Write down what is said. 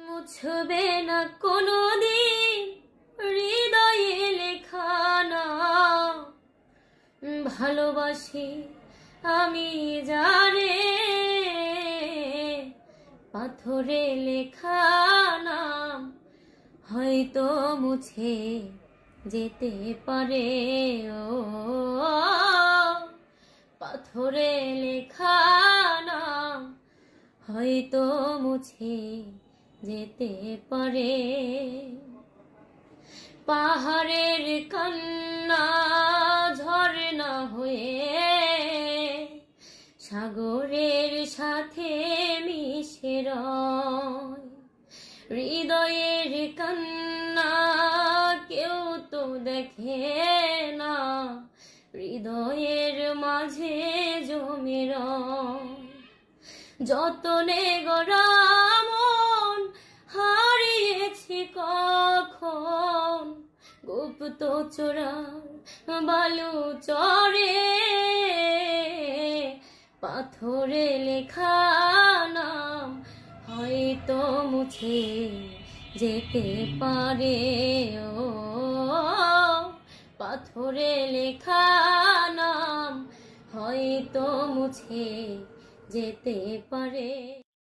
মুছবে না কোনোদিন হৃদয়ে লেখা নাম। ভালোবাসি আমি যারে, পাথরে লেখা নাম হয়তো মুছে যেতে পারে। ও পাথরে লেখা নাম হয়তো মুছে যেতে পারে। পাহাড়ের কান্না ঝরনা হয়ে সাগরের সাথে মিশে রয়। হৃদয়ের কান্না কেউ তো দেখে না, হৃদয়ের মাঝে জমে রয়। যতনে গড়া মন হারিয়েছি কখন, গুপ্ত চোরার বালু চরে। পাথরে লেখা নাম হয়তো মুছে যেতে পারে। ও পাথরে লেখা নাম হয়তো মুছে যেতে পারে।